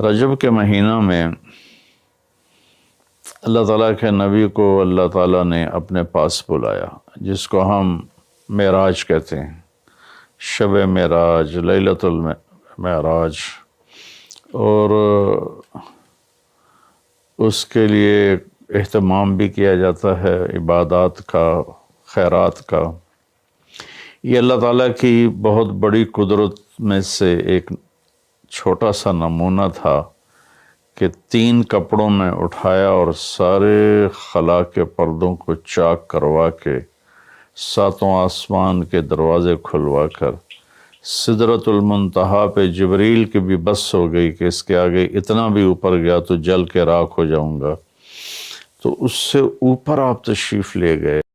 रजब के महीना में अल्लाह ताला के नबी को अल्लाह ताला ने अपने पास बुलाया, जिसको हम मेराज कहते हैं। शब मेराज, लैलतुल मेराज। और उसके लिए एहतमाम भी किया जाता है, इबादत का, खैरात का। ये अल्लाह ताला की बहुत बड़ी कुदरत में से एक छोटा सा नमूना था कि 3 कपड़ों में उठाया और सारे खला के पर्दों को चाक करवा के 7वां आसमान के दरवाज़े खुलवा कर सिदरतुल मुंतहा पे जिब्रील की भी बस हो गई कि इसके आगे इतना भी ऊपर गया तो जल के राख हो जाऊंगा। तो उससे ऊपर आप तशरीफ़ ले गए।